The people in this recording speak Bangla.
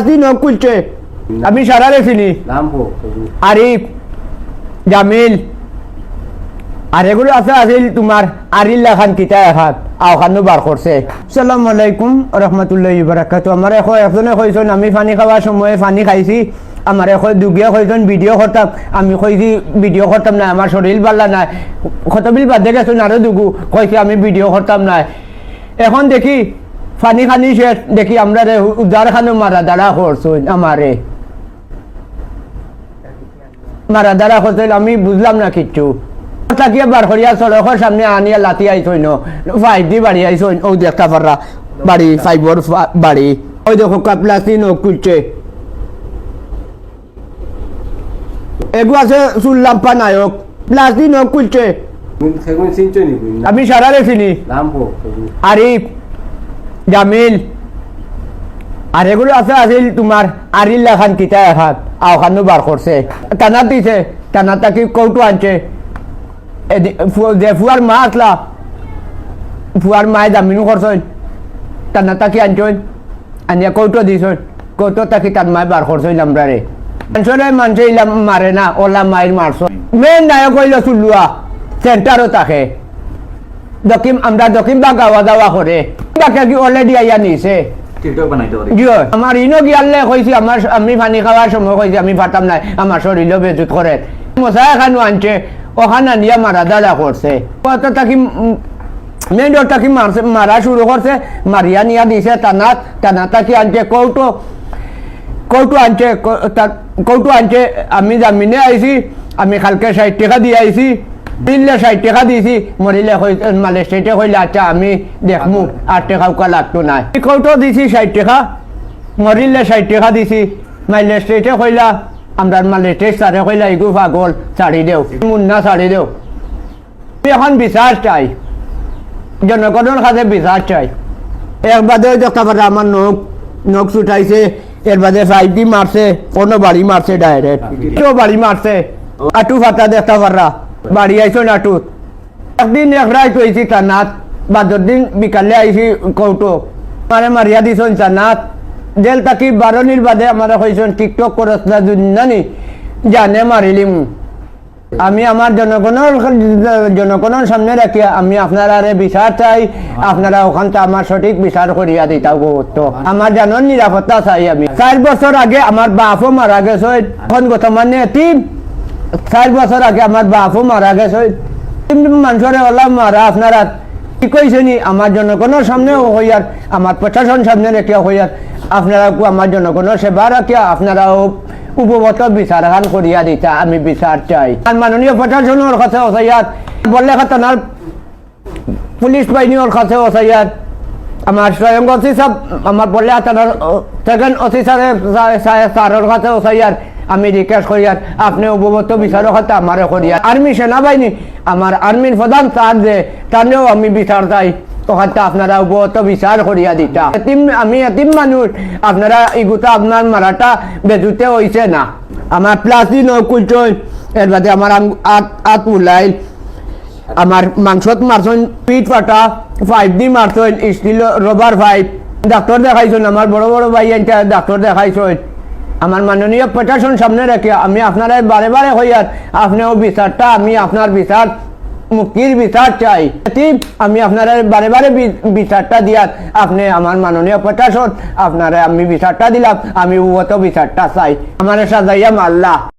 দিন খুলছে আমি সারারে চিনি আরিফ জামিল আর এগুলো আছে আছিল তোমার আরিল্লা খান কিতা এখান আওখানো বার করছে। আসসালামু আলাইকুম রহমতুল্লাহি বারাকাতু। আমার একজনে কইছেন আমি পানি খাওয়ার সময় পানি খাইছি, আমার এখন দুগিয়া কইছেন ভিডিও করতাম, আমি কইছি ভিডিও করতাম না, আমার শরীর ভালো নাই, কতবিল বাদে গেছেন আরো দুগু কইছি আমি ভিডিও করতাম না। এখন দেখি পানি খানি শেষ, দেখি আমরা উদার খানো মারা দাঁড়া করছেন, আমারে মারা দাঁড়া করছেন, আমি বুঝলাম না কিচ্ছু। তাকিয়ে বার করিয়া সড়কের সামনে আনিয়া লাতি আইসইন, 5D বাড়ি আইসইন, ও দেখতে পারা বাড়ি 5 বাড়ি, ওই দেখো প্লাস্টিক খুলছে এগু আছে চুল লাম্পা নায়ক প্লাস্টিক খুলছে আমি সারারে চিনি আরিফ জামিল আর এগুলো আছে আছিল তোমার আরিল্লা খান কিতা এখান আওখানো বার করছে, টানা দিছে, টানা তাকি কৌটো আনছে যে ফুয়ার মা আসলা, ফুয়ার মায়ে জামিন করছেন, টানা তাকি আনছেন, আনিয়া কৌটো দিছেন, কৌটো তাকি তার মায়ে বার করছেন আমরা রে মানুষে ইলাম মারে না, ওলা মায়ের মারছ মেন নায়ক হইল চুলুয়া সেন্টারও থাকে দক্ষিণ, আমরা দক্ষিণ বা গাওয়া দাওয়া করে বাকি কি অলরেডি আইয়া নিছে আমার ইনো গিয়ালে কইছি আমার আমি পানি খাওয়ার সময় কইছি আমি পারতাম না, আমার শরীর বেজুত করে মশা এখানো আনছে, ওখানে নিয়ে মারা দাদা করছে, কত তাকি মেন ডোর তাকি মারছে, মারা শুরু করছে, মারিয়া নিয়া দিছে টানাত, টানা তাকি আনছে কৌটো, কৌটো আনছে, কৌটো আনছে, আমি জামিনে আইছি, আমি কালকে 60 টাকা দিয়ে আইছি, দিলে 60 টাকা দিয়েছি, মরিলে মালয়েশিয়াতে কইলে আচ্ছা আমি দেখমু 8 টাকা উকা লাগতো না, কৌটো দিছি 60 টাকা, মরিলে 60 টাকা দিছি, মালয়েশিয়াতে কইলা আমরা মালয়েশিয়া সারে কইলা ইগু পাগল ছাড়ি দেও, মুন্না ছাড়ি দেও, এখন বিচার চাই, জনগণের কাছে বিচার চাই। এর বাদে দেখতে পারে আমার নখ ছুটাইছে, এর বাদে 5D মারছে, কোনো বাড়ি মারছে ডাইরেক্ট, কেউ বাড়ি মারছে, আটু ফাটা দেখতে পারা বাড়ি আইসো নাটুত, একদিন এক রাত হয়েছি টানাত, বাদর দিন বিকালে আইসি কৌটো মারে মারিয়া দিছন টানাত, জেল তাকি 12 বাদে আমার কইছেন টিকটক করস না জানি জানে মারিলিম। আমি আমার জনগণের সামনে রাখি আমি আপনারা বিচার চাই, আপনারা ওখানটা আমার সঠিক বিচার করিয়া দিতা তো আমার জানার নিরাপত্তা চাই। আমি 4 বছর আগে আমার বাপও মারা গেছে, এখন বর্তমানে 4 বছর আগে আমার বাপও মারা গেছে, মানুষের ওলা মারা আপনারা কি কইছেনি আমার জনগণের সামনে হইয়ার, আমার প্রশাসন সামনে রেখিয়া হইয়ার, আপনারা আমার জনগণের সেবা রাখিয়া আপনারাও উপভোক্ত বিচার খান করিয়া দিতা আমি বিচার চাই। আর মাননীয় প্রশাসনের কাছে ওসাইয়াত বললে খাতানার পুলিশ বাহিনীর কাছে ওসাইয়াত, আমার স্বয়ং ওসি সাহেব আমার বললে খাতানার সেকেন্ড অফিসারের স্যারের কাছে ওসাইয়াত আমি রিকোয়েস্ট করিয়ার আপনি উপভোক্ত বিচারের কথা আমারে করিয়ার। আর্মি সেনাবাহিনী আমার আর্মির প্রধান স্যার যে তানেও আমি বিচার চাই, ওখানটা আপনারা উপভোক্ত বিচার করিয়া দিতা। আমি এতিম মানুষ, আপনারা ইগুতা আপনার মারাটা বেজুতে হইছে না, আমার প্লাস্টিক নকুলছই, এর বাদে আমার আত উলাইল, আমার মাংসত মারছেন পিঠ ফাটা, 5D মারছেন স্টিল রবার 5, ডাক্তার দেখাইছেন, আমার বড় বড় ভাই ডাক্তার দেখাইছেন। আমার মাননীয় প্রশাসন সামনে রেখে আমি আপনারা বারে বারে হইয়ার আপনিও বিচারটা, আমি আপনার বিচার মুক্তির বিচার চাই, আমি আপনারা বারে বারে বিচারটা দিয়ার আপনি আমার মাননীয় প্রশাসন আপনারা আমি বিচারটা দিলাম, আমি উগত বিচারটা চাই, আমার সাজাইয়া মাল্লা।